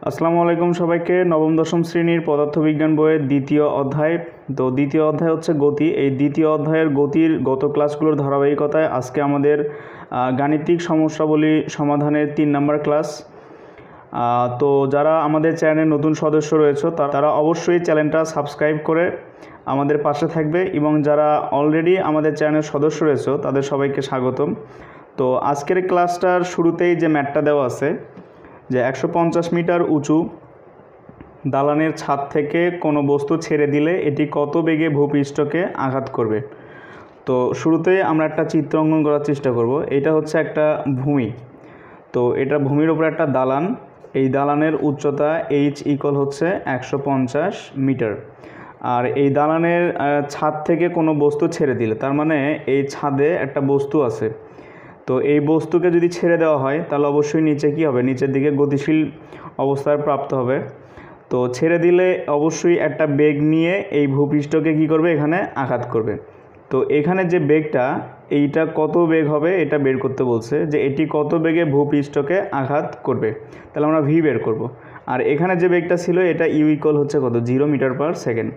আসসালামু আলাইকুম সবাইকে। নবম দশম শ্রেণীর পদার্থবিজ্ঞান বইয়ের দ্বিতীয় অধ্যায়। তো দ্বিতীয় অধ্যায় হচ্ছে গতি। এই দ্বিতীয় অধ্যায়ের গতির গত ক্লাসগুলোর ধারাবাহিকতায় আজকে আমাদের গাণিতিক সমস্যাবলী সমাধানের 3 নম্বর ক্লাস। তো যারা আমাদের চ্যানেলের নতুন সদস্য রয়েছে তারা অবশ্যই চ্যানেলটা সাবস্ক্রাইব করে আমাদের পাশে থাকবে, এবং যারা অলরেডি আমাদের চ্যানেলের সদস্য রয়েছে তাদের সবাইকে স্বাগতম। তো আজকের ক্লাসটার শুরুতেই যে ম্যাটটা দেওয়া আছে যে 150 মিটার উঁচু দালানের ছাদ থেকে কোনো বস্তু ছেড়ে দিলে এটি কত বেগে ভূপৃষ্ঠকে আঘাত করবে। তো শুরুতেই আমরা একটা চিত্র অঙ্কন করার চেষ্টা করব। এটা হচ্ছে একটা ভূমি। তো এটা ভূমির উপরে একটা দালান। এই দালানের উচ্চতা h ইকুয়াল হচ্ছে 150 মিটার। আর এই দালানের ছাদ থেকে কোনো বস্তু ছেড়ে দিলে, তার মানে এই ছাদে একটা বস্তু আছে। তো এই বস্তুকে যদি ছেড়ে দেওয়া হয় তাহলে অবশ্যই নিচে কী হবে, নিচের দিকে গতিশীল অবস্থায় প্রাপ্ত হবে। তো ছেড়ে দিলে অবশ্যই একটা বেগ নিয়ে এই ভূপৃষ্ঠকে কী করবে, এখানে আঘাত করবে। তো এখানে যে বেগটা, এইটা কত বেগ হবে এটা বের করতে বলছে, যে এটি কত বেগে ভূপৃষ্ঠকে আঘাত করবে। তাহলে আমরা ভি বের করব। আর এখানে যে বেগটা ছিল এটা ইউ ইকুয়াল হচ্ছে কত, 0 মিটার পার সেকেন্ড।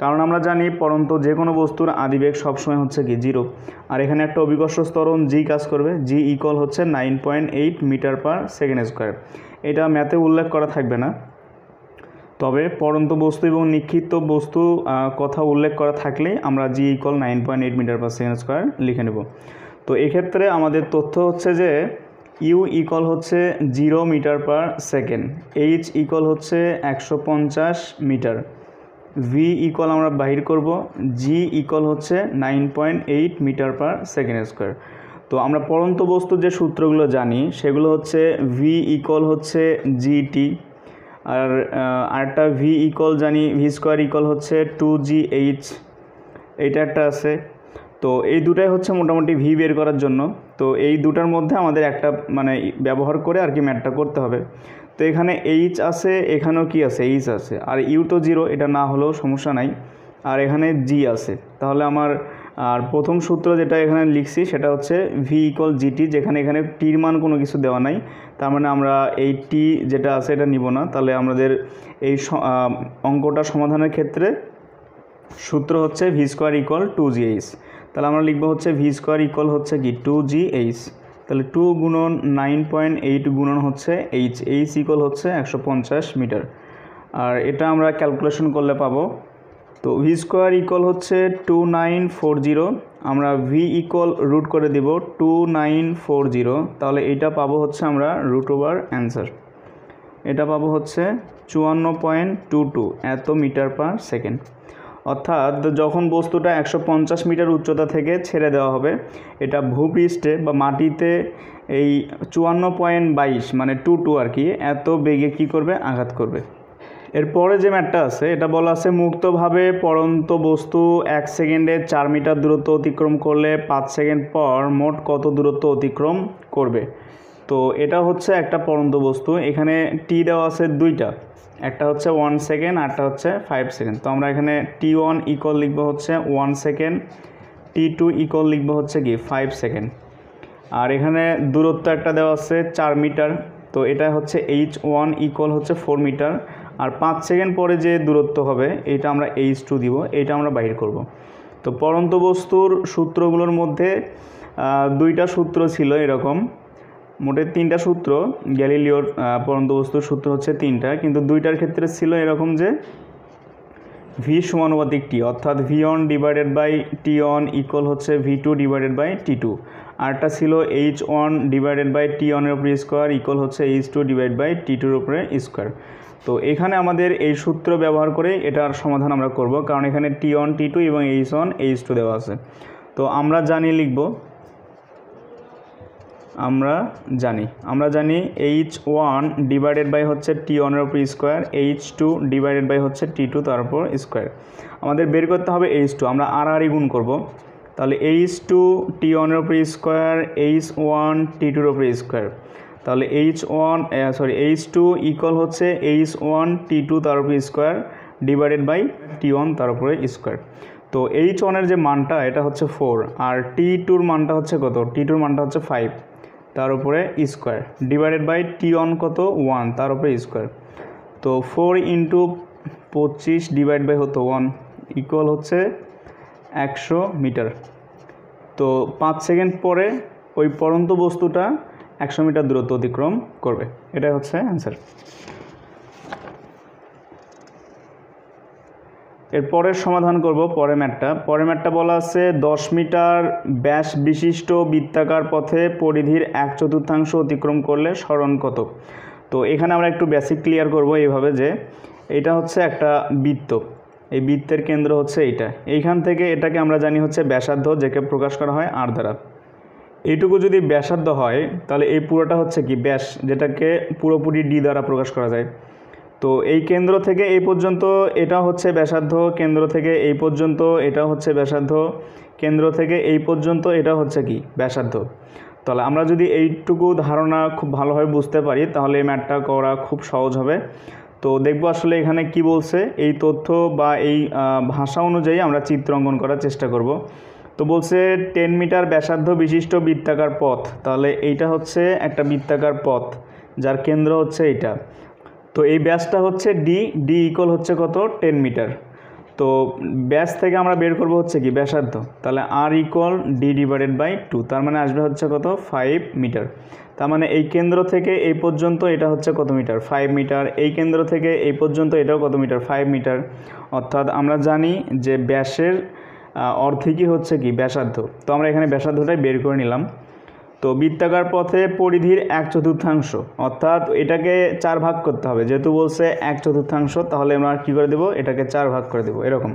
কারণ আমরা জানি পরন্ত যে কোনো বস্তুর আদিবেগ সবসময় হচ্ছে কি 0। আর এখানে একটা অভিকর্ষ ত্বরণ জি কাজ করবে, জি ইকুয়াল হচ্ছে 9.8 মিটার পার সেকেন্ড স্কোয়ার। এটা ম্যাথে উল্লেখ করা থাকবে না, তবে পরন্ত বস্তু এবং নিক্ষিপ্ত বস্তু কথা উল্লেখ করা থাকলেই আমরা G equal 9.8 meter per second square লিখে নেব। তো এক্ষেত্রে আমাদের তথ্য হচ্ছে যে ইউ ইকুয়াল হচ্ছে 0 meter per second, H equal হচ্ছে 150 মিটার, ভি ইকুয়াল আমরা বাহির করব, জি ইকুয়াল হচ্ছে 9.8 মিটার পার সেকেন্ড স্কোয়ার। তো আমরা পরন্ত বস্তুর যে সূত্রগুলো জানি সেগুলো হচ্ছে ভি ইকুয়াল হচ্ছে জিটি, আর আরেকটা ভি ইকুয়াল জানি, ভি স্কোয়ার ইকুয়াল হচ্ছে 2gh, এইটা একটা আছে। তো এই দুটাই হচ্ছে মোটামুটি ভি বের করার জন্য। তো এই দুটার মধ্যে আমাদের একটা মানে ব্যবহার করে আর কি ম্যাথটা করতে হবে। তো এখানে এইচ আছে, এখানেও কি আছে, এইচ আছে, আর ইউ তো 0, এটা না হলেও সমস্যা নাই। আর এখানে জি আছে। তাহলে আমার আর প্রথম সূত্র যেটা এখানে লিখছি সেটা হচ্ছে ভি ইকুয়াল জিটি, যেখানে এখানে টির মান কোনো কিছু দেওয়া নাই, তার মানে আমরা এই টি যেটা আছে এটা নিব না। তাহলে আমাদের এই অঙ্কটা সমাধানের ক্ষেত্রে সূত্র হচ্ছে ভি স্কোয়ার ইকুয়াল 2gh। তাহলে আমরা লিখবো হচ্ছে ভি স্কোয়ার ইকুয়াল হচ্ছে কি 2gh। তাহলে 2 গুণন 9.8 গুণন হচ্ছে এইচ, এইচ ইকুয়াল হচ্ছে 150 মিটার। আর এটা আমরা ক্যালকুলেশন করলে পাবো। তো ভি স্কোয়ার ইকুয়াল হচ্ছে 2940, আমরা ভি ইকুয়াল রুট করে দিব 2940। তাহলে এটা পাবো হচ্ছে আমরা রুট ওভার অ্যান্সার, এটা পাবো হচ্ছে 54.22 এত মিটার পার সেকেন্ড। অর্থাৎ যখন বস্তুটা 150 মিটার উচ্চতা থেকে ছেড়ে দেওয়া হবে, এটা ভূপৃষ্ঠে বা মাটিতে এই 54.22 মানে 22 আর কি এত বেগে কী করবে, আঘাত করবে। এরপরে যে ম্যাটটা আছে এটা বলা আছে মুক্তভাবে পরন্ত বস্তু 1 সেকেন্ডে 4 মিটার দূরত্ব অতিক্রম করলে 5 সেকেন্ড পর মোট কত দূরত্ব অতিক্রম করবে। তো এটা হচ্ছে একটা পরন্ত বস্তু, এখানে টি দেওয়া আছে দুইটা, একটা হচ্ছে 1 সেকেন্ড আর একটা হচ্ছে 5 সেকেন্ড। তো আমরা এখানে t1 ইকুয়াল লিখবো হচ্ছে 1 সেকেন্ড, t2 ইকুয়াল লিখবো হচ্ছে কি 5 সেকেন্ড। আর এখানে দূরত্ব একটা দেওয়া আছে 4 মিটার, তো এটা হচ্ছে h1 ইকুয়াল হচ্ছে 4 মিটার। আর 5 সেকেন্ড পরে যে দূরত্ব হবে এটা আমরা h2 দিব, এটা আমরা বাহির করব। তো পরন্ত বস্তুর সূত্রগুলোর মধ্যে দুইটা সূত্র ছিল এরকম, মোটে 3টা সূত্র। গ্যালিলিওর পরন্ত বস্তুর সূত্র হচ্ছে 3টা, কিন্তু দুইটার ক্ষেত্রে ছিল এরকম যে ভি সমানুপাতিক টি, অর্থাৎ v1 divided by t1 equal হচ্ছে v2 ডিভাইডেড বাই t2। আরটা ছিল h1 ডিভাইডেড বাই t1 এর উপরে স্কোয়ার ইকুয়াল হচ্ছে h2 ডিভাইড বাই t2 এর উপরে স্কোয়ার। তো এখানে আমাদের এই সূত্র ব্যবহার করে এটার সমাধান আমরা করব, কারণ এখানে t1 t2 এবং h1 h2 দেওয়া আছে। তো আমরা জানি লিখব, আমরা জানি h1 ডিভাইডেড বাই হচ্ছে t1 এর উপর স্কোয়ার, h2 ডিভাইডেড বাই হচ্ছে t2 তার উপর স্কোয়ার। আমাদের বের করতে হবে h2, আমরা আর গুণ করব। তাহলে h2 t1 এর উপর স্কোয়ার, h1 t2 এর উপর স্কোয়ার। তাহলে h2 ইকুয়াল হচ্ছে h1 t2 তার উপর স্কোয়ার ডিভাইডেড বাই t1 তার উপরে স্কোয়ার। তো h1 এর যে মানটা এটা হচ্ছে 4, আর t2 মানটা হচ্ছে কত, t2 মানটা হচ্ছে 5 তার উপরে স্কোয়ার ডিভাইডেড বাই t1 কত 1 তার উপরে স্কোয়ার। তো 4 ইন্টু 25 ডিভাইড বাই হতো 1 ইকুয়াল হচ্ছে 100 মিটার। তো 5 সেকেন্ড পরে ওই পড়ন্ত বস্তুটা 100 মিটার দূরত্ব অতিক্রম করবে। এটাই হচ্ছে অ্যান্সার। এরপরের সমাধান করব পরের ম্যাথটা বলা আছে 10 মিটার ব্যাস বিশিষ্ট বৃত্তাকার পথে পরিধির 1/4 অতিক্রম করলে সরণ কত। তো এখানে আমরা একটু বেসিক ক্লিয়ার করব এইভাবে যে এটা হচ্ছে একটা বৃত্ত, এই বৃত্তের কেন্দ্র হচ্ছে এইখান থেকে এটাকে আমরা জানি হচ্ছে ব্যাসার্ধ, যাকে প্রকাশ করা হয় r দ্বারা। এইটুকু যদি ব্যাসার্ধ হয় তাহলে এই পুরোটা হচ্ছে কি ব্যাস, যেটাকে পুরোপুরি d দ্বারা প্রকাশ করা যায়। তো এই কেন্দ্র থেকে এই পর্যন্ত এটা হচ্ছে ব্যাসার্ধ, কেন্দ্র থেকে এই পর্যন্ত এটা হচ্ছে ব্যাসার্ধ, কেন্দ্র থেকে এই পর্যন্ত এটা হচ্ছে কি ব্যাসার্ধ। তাহলে আমরা যদি এইটুকু ধারণা খুব ভালোভাবে বুঝতে পারি তাহলে এই ম্যাথটা করা খুব সহজ হবে। তো দেখব আসলে এখানে কি বলছে, এই তথ্য বা এই ভাষা অনুযায়ী আমরা চিত্র অঙ্কন করার চেষ্টা করব। তো বলছে 10 মিটার ব্যাসার্ধ বিশিষ্ট বৃত্তাকার পথ, তাহলে এইটা হচ্ছে একটা বৃত্তাকার পথ যার কেন্দ্র হচ্ছে এইটা। তো এই ব্যাসটা হচ্ছে ডি ইকুয়াল হচ্ছে কত 10 মিটার। তো ব্যাস থেকে আমরা বের করব হচ্ছে কি ব্যাসার্ধ, তাহলে r equal D divided by 2, তার মানে আসবে হচ্ছে কত 5 মিটার। তার মানে এই কেন্দ্র থেকে এই পর্যন্ত এটা হচ্ছে কত মিটার 5 মিটার, এই কেন্দ্র থেকে এই পর্যন্ত এটাও কত মিটার 5 মিটার। অর্থাৎ আমরা জানি যে ব্যাসের অর্ধেকই হচ্ছে কি ব্যাসার্ধ। তো আমরা এখানে ব্যাসার্ধটাই বের করে নিলাম। তো বৃত্তাকার পথে পরিধির 1/4, অর্থাৎ এটাকে 4 ভাগ করতে হবে, যেহেতু বলছে 1/4, তাহলে আমরা কী করে দেবো এটাকে 4 ভাগ করে দেবো এরকম।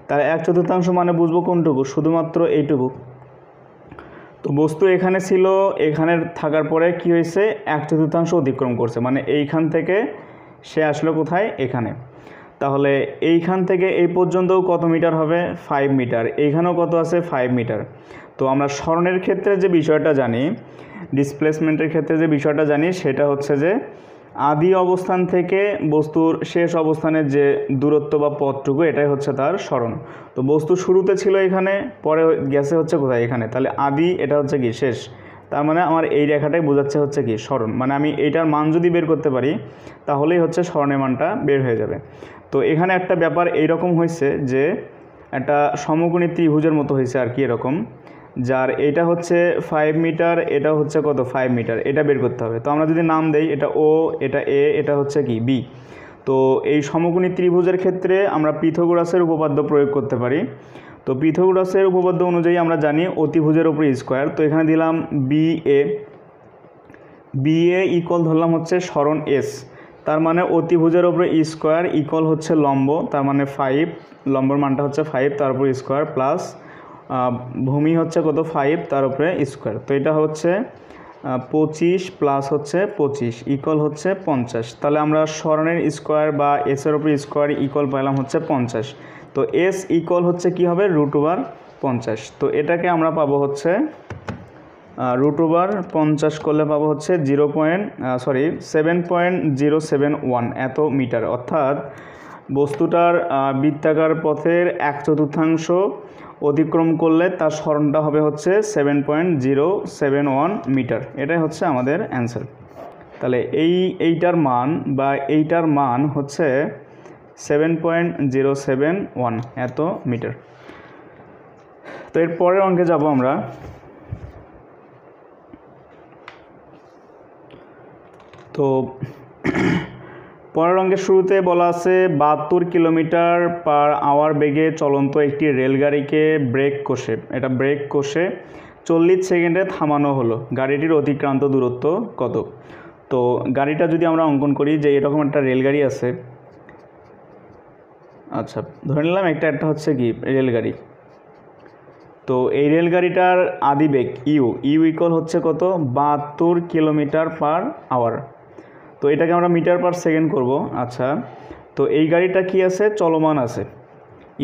তাহলে 1/4 মানে বুঝবো কোনটুকু, শুধুমাত্র এইটুকু। তো বস্তু এখানে ছিল, এখানে থাকার পরে কি হয়েছে 1/4 অতিক্রম করছে, মানে এইখান থেকে সে আসলো কোথায় এখানে। তাহলে এইখান থেকে এই পর্যন্ত কত মিটার হবে 5 মিটার, এইখানেও কত আছে 5 মিটার। তো আমরা সরণের ক্ষেত্রে যে বিষয়টা জানি, ডিসপ্লেসমেন্টের ক্ষেত্রে যে বিষয়টা জানি সেটা হচ্ছে যে আদি অবস্থান থেকে বস্তুর শেষ অবস্থানের যে দূরত্ব বা পথটুকু, এটাই হচ্ছে তার সরণ। তো বস্তু শুরুতে ছিল এখানে, পরে গেছে হচ্ছে কোথায় এখানে, তাহলে আদি এটা হচ্ছে কি শেষ। তার মানে আমার এই রেখাটাই বোঝাচ্ছে হচ্ছে কি সরণ, মানে আমি এইটার মান যদি বের করতে পারি তাহলেই হচ্ছে সরণের মানটা বের হয়ে যাবে। তো এখানে একটা ব্যাপার এইরকম হয়েছে যে একটা সমকোণী ত্রিভুজের মতো হয়েছে আর কি এরকম, যার এটা হচ্ছে 5 মিটার, এটা হচ্ছে কত 5 মিটার, এটা বের করতে হবে। তো আমরা যদি নাম দেই, এটা ও, এটা এ, এটা হচ্ছে কি বি। তো এই সমকোণী ত্রিভুজের ক্ষেত্রে আমরা পিথাগোরাসের উপপাদ্য প্রয়োগ করতে পারি। তো পিথাগোরাসের উপপাদ্য অনুযায়ী আমরা জানি অতিভুজের উপরে স্কোয়ার। তো এখানে দিলাম বি এ ইকুয়াল ধরলাম হচ্ছে সরণ এস, তার মানে অতিভুজের উপরে স্কোয়ার ইকুয়াল হচ্ছে লম্ব, তার মানে 5, লম্বর মানটা হচ্ছে 5, তার উপরে স্কোয়ার প্লাস ভূমি হচ্ছে কত 5, তার উপরে স্কোয়ার। তো এটা হচ্ছে 25 প্লাস হচ্ছে 25 ইকুয়াল হচ্ছে 50। তাহলে আমরা সরণের স্কোয়ার বা এসের উপরে স্কোয়ার ইকুয়াল পেলাম হচ্ছে 50। তো এস ইকুয়াল হচ্ছে কি হবে √50। তো এটাকে আমরা পাবো হচ্ছে √50 করলে পাবো হচ্ছে 7.071 এত মিটার। অর্থাৎ বস্তুটার বৃত্তাকার পথের 1/4 অতিক্রম করলে তার সরণটা হবে হচ্ছে 7.071 মিটার। এটাই হচ্ছে আমাদের অ্যান্সার। তাহলে এইটার মান হচ্ছে 7.071 এত মিটার। তো এর পরের অঙ্কে যাব আমরা। তো পরের অঙ্কের শুরুতে বলা আছে 72 কিলোমিটার পার আওয়ার বেগে চলন্ত একটি রেলগাড়িকে ব্রেক কষে 40 সেকেন্ডে থামানো হলো, গাড়িটির অতিক্রান্ত দূরত্ব কত। তো গাড়িটা যদি আমরা অঙ্কন করি যে এরকম একটা রেলগাড়ি আছে, আচ্ছা ধরে নিলাম একটা হচ্ছে কি রেলগাড়ি। তো এই রেলগাড়িটার আদিবেগ ইউ ইকুয়াল হচ্ছে কত 72 কিলোমিটার পার আওয়ার। তো এটাকে আমরা মিটার পার সেকেন্ড করব। আচ্ছা, তো এই গাড়িটা কি আছে চলমান আছে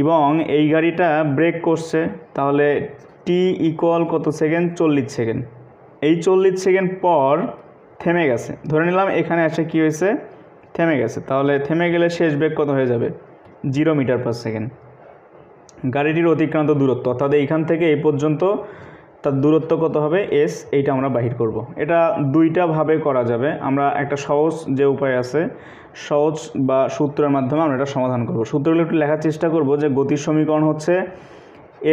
এবং এই গাড়িটা ব্রেক করছে, তাহলে টি ইকুয়াল কত সেকেন্ড 40 সেকেন্ড। এই 40 সেকেন্ড পর থেমে গেছে, ধরে নিলাম এখানে এসে কি হয়েছে থেমে গেছে। তাহলে থেমে গেলে শেষ বেগ কত হয়ে যাবে 0 মিটার পার সেকেন্ড। গাড়িটির অতিক্রান্ত দূরত্ব অর্থাৎ এইখান থেকে এই পর্যন্ত তার দূরত্ব কত হবে এস, এইটা আমরা বাহির করব। এটা দুইটা ভাবে করা যাবে। আমরা একটা সহজ যে উপায় আছে, সহজ বা সূত্রের মাধ্যমে আমরা এটা সমাধান করব। সূত্রগুলো একটু লেখার চেষ্টা করব। যে গতির সমীকরণ হচ্ছে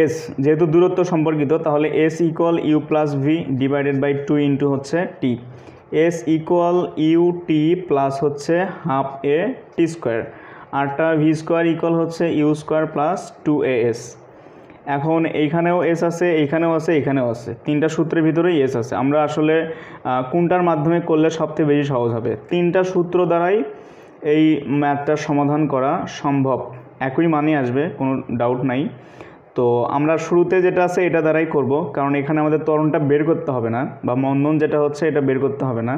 এস, যেহেতু দূরত্ব সম্পর্কিত, তাহলে S equal U plus V divided by 2 into হচ্ছে T. S equal U T plus হচ্ছে হাফ এ টি স্কোয়ার, আরটা ভি স্কোয়ার ইকুয়াল হচ্ছে ইউ স্কোয়ার প্লাস 2as। এখন এইখানেও এস আছে, এইখানেও আছে, এইখানেও আছে, তিনটা সূত্রের ভিতরেই এস আছে। আমরা আসলে কোনটার মাধ্যমে করলে সবথেকে বেশি সহজ হবে? তিনটা সূত্র দ্বারাই এই ম্যাথটার সমাধান করা সম্ভব, একই মানে আসবে, কোনো ডাউট নাই। তো আমরা শুরুতে যেটা আছে এটা দ্বারাই করব, কারণ এখানে আমাদের ত্বরণটা বের করতে হবে না, বা মন্দন যেটা হচ্ছে এটা বের করতে হবে না।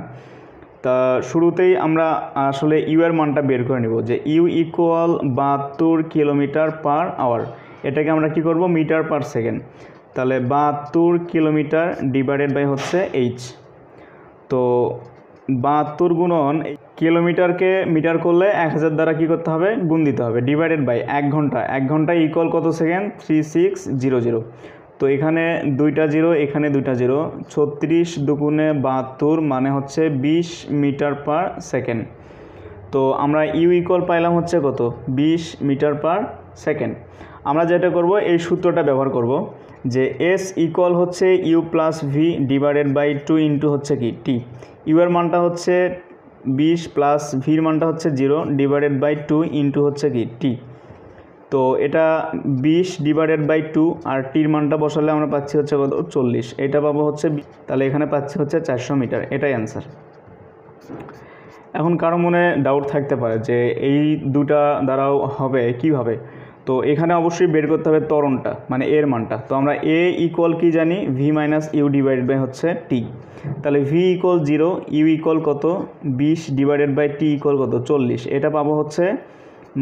তা শুরুতেই আমরা আসলে ইউ এর মানটা বের করে নেব, যে U equal 72 kilometer per hour. এটাকে আমরা কি করব? Meter per second. তাহলে 72 কিলোমিটার ডিভাইডেড বাই হচ্ছে এইচ। তো 72 গুণন কিলোমিটারকে মিটার করলে 1000 দ্বারা কি করতে হবে? গুণ দিতে হবে, ডিভাইডেড বাই 1 ঘন্টা। 1 ঘন্টা ইকুয়াল কত সেকেন্ড? 3600। তো এখানে 2টা জিরো, এখানে 2টা জিরো, 36 দুগুণে 72 মানে হচ্ছে 20 মিটার পার সেকেন্ড। তো আমরা ইউ ইকুয়াল পাইলাম হচ্ছে কত? 20 মিটার পার সেকেন্ড। আমরা যেটা করব, এই সূত্রটা ব্যবহার করব, যে এস ইকুয়াল হচ্ছে U plus V divided by 2 into হচ্ছে কি টি। ইউ এর মানটা হচ্ছে 20 প্লাস ভির মানটা হচ্ছে 0 ডিভাইডেড বাই 2 ইন্টু হচ্ছে কি টি। তো এটা 20 ডিভাইডেড বাই 2, আর টির মানটা বসালে আমরা পাচ্ছি হচ্ছে কত? 40। এটা পাবো হচ্ছে, তাহলে এখানে পাচ্ছি হচ্ছে 400 মিটার। এটাই অ্যান্সার। এখন কারো মনে ডাউট থাকতে পারে যে এই দুটা দ্বারাও হবে কিভাবে? তো এখানে অবশ্যই বের করতে হবে ত্বরণটা, মানে এর মানটা। তো আমরা এ ইকুয়াল কি জানি? V minus U divided by হচ্ছে টি। তাহলে ভি ইকুয়াল 0, ইউ ইকুয়াল কত? 20 ডিভাইডেড বাই টি ইকুয়াল কত? 40। এটা পাবো হচ্ছে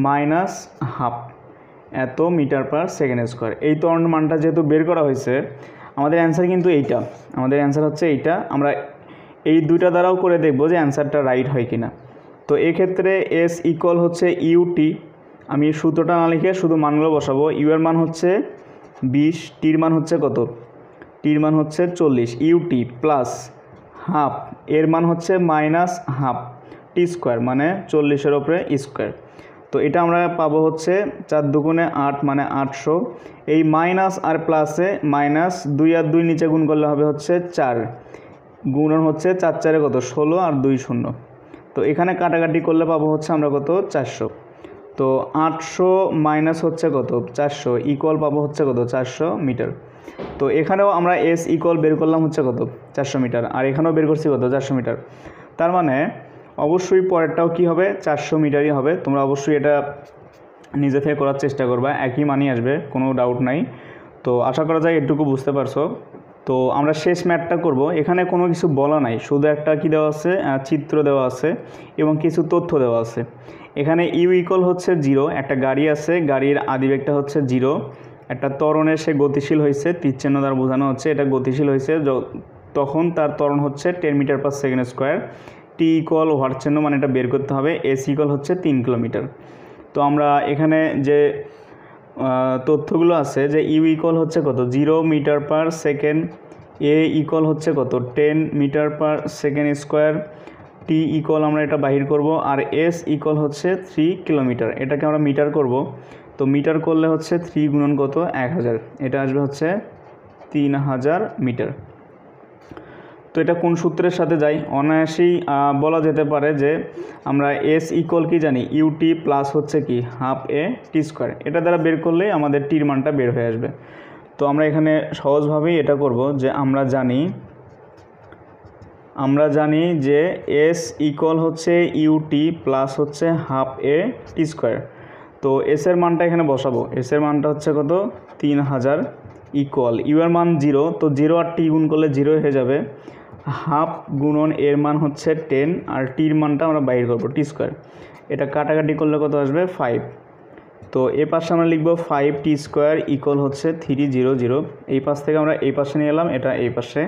মাইনাস হাফ এত মিটার পার সেকেন্ড স্কোয়ার। এই ত্বরণ মানটা যেহেতু বের করা হয়েছে, আমাদের অ্যান্সার কিন্তু এইটা। আমাদের অ্যান্সার হচ্ছে এইটা। আমরা এই দুইটা দ্বারাও করে দেখব যে অ্যান্সারটা রাইট হয় কিনা। তো এক্ষেত্রে এস ইকুয়াল হচ্ছে ইউটি। আমি সূত্রটা না লিখে শুধু মানগুলো বসাবো। ইউ এর মান হচ্ছে 20, টির মান হচ্ছে কত? টির মান হচ্ছে 40, ইউটি প্লাস হাফ, এর মান হচ্ছে মাইনাস হাফ টি স্কোয়ার, মানে 40-এর ওপরে স্কোয়ার। তো এটা আমরা পাবো হচ্ছে 4 দুগুণে 8 মানে 800। এই মাইনাস আর প্লাসে মাইনাস, 2 আর 2 নিচে গুণ করলে হবে হচ্ছে 4, গুণন হচ্ছে 4 4-এ কত? 16 আর 2 0। তো এখানে কাটাকাটি করলে পাবো হচ্ছে আমরা কত? 400। তো 800 মাইনাস হচ্ছে কত? 400 ইকুয়াল পাবো হচ্ছে কত? 400 মিটার। তো এখানেও আমরা এস ইকুয়াল বের করলাম হচ্ছে কত? 400 মিটার, আর এখানেও বের করছি কত? 400 মিটার। তার মানে অবশ্যই পরেরটাও কি হবে? 400 মিটারই হবে। তোমরা অবশ্যই এটা নিজে থেকে করার চেষ্টা করবা, একই মানই আসবে, কোনো ডাউট নাই। তো আশা করা যায় এটুকু বুঝতে পারছো। তো আমরা শেষ ম্যাথটা করব। এখানে কোনো কিছু বলা নাই, শুধু একটা কি দেওয়া আছে? চিত্র দেওয়া আছে এবং কিছু তথ্য দেওয়া আছে। এখানে ইউ ইকুয়াল হচ্ছে 0, একটা গাড়ি আছে, গাড়ির আদিবেগটা হচ্ছে 0, একটা ত্বরণে সে গতিশীল হয়েছে, তীরচিহ্ন দ্বারা বোঝানো হচ্ছে এটা গতিশীল হয়েছে, তখন তার ত্বরণ হচ্ছে 10 meter per second square. T equal what চিহ্ন, মানে এটা বের করতে হবে। এস ইকুয়াল হচ্ছে 3 কিলোমিটার। তো আমরা এখানে যে তথ্যগুলো আছে, যে ইউ ইকুয়াল হচ্ছে কত? 0 মিটার পার সেকেন্ড, এ ইকুয়াল হচ্ছে কত? 10 meter per second square, T equal আমরা এটা বাহির করব, আর এস ইকুয়াল হচ্ছে 3 কিলোমিটার। এটাকে আমরা মিটার করব। তো মিটার করলে হচ্ছে 3 গুণন কত? 1000, এটা আসবে হচ্ছে 3000 মিটার। তো এটা কোন সূত্রের সাথে যায়? অনায়াসেই বলা যেতে পারে যে আমরা এস ইকুয়াল কি জানি? ইউটি প্লাস হচ্ছে কি হাফ এ টি স্কোয়ার। এটা দ্বারা বের করলেই আমাদের টির মানটা বের হয়ে আসবে। তো আমরা এখানে সহজভাবেই এটা করব, যে আমরা জানি যে এস ইকুয়াল হচ্ছে ইউটি প্লাস হচ্ছে হাফ এ টি স্কোয়ার। তো এস এর মানটা এখানে বসাবো। এস এর মানটা হচ্ছে কত? 3000 ইকুয়াল ইউ এর মান 0, তো 0 আর টি গুণ করলে 0 হয়ে যাবে। হাফ গুণন এর মান হচ্ছে 10, আর টির মানটা আমরা বাইর করবো টি স্কোয়ার। এটা কাটাকাটি করলে কত আসবে? 5। তো এ পাশে আমরা লিখব 5 টি স্কোয়ার ইকুয়াল হচ্ছে 300। এই পাশ থেকে আমরা এই পাশে নিয়ে এলাম, এটা এই পাশে।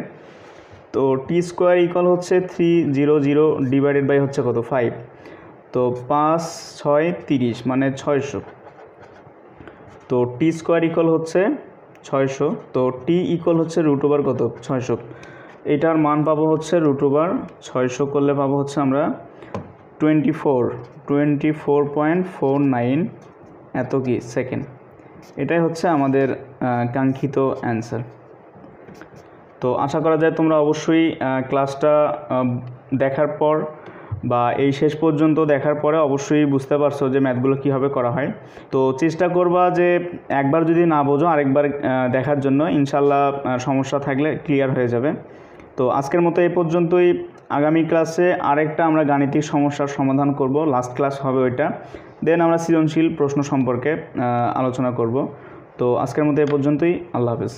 তো টি স্কোয়ার ইকুয়াল হচ্ছে 300 ডিভাইডেড বাই হচ্ছে কত? 5। তো 5 6 30 মানে 600। তো টি স্কোয়ার ইকুয়াল হচ্ছে 600। তো টি ইকুয়াল হচ্ছে রুট ওভার কত 600, এটার মান পাবো হচ্ছে রুট ওভার 600 করলে পাবো হচ্ছে আমরা 24.49 এত কি সেকেন্ড। এটাই হচ্ছে আমাদের কাঙ্ক্ষিত অ্যান্সার। তো আশা করা যায় তোমরা অবশ্যই ক্লাসটা দেখার পর বা এই শেষ পর্যন্ত দেখার পরে অবশ্যই বুঝতে পারছো যে ম্যাথগুলো কীভাবে করা হয়। তো চেষ্টা করবা যে একবার যদি না বোঝো আরেকবার দেখার জন্য, ইনশাল্লাহ সমস্যা থাকলে ক্লিয়ার হয়ে যাবে। তো আজকের মতো এই পর্যন্তই। আগামী ক্লাসে আরেকটা আমরা গাণিতিক সমস্যার সমাধান করব, লাস্ট ক্লাস হবে ওইটা। দেন আমরা সৃজনশীল প্রশ্ন সম্পর্কে আলোচনা করব। তো আজকের মতো এই পর্যন্তই। আল্লাহ হাফেজ।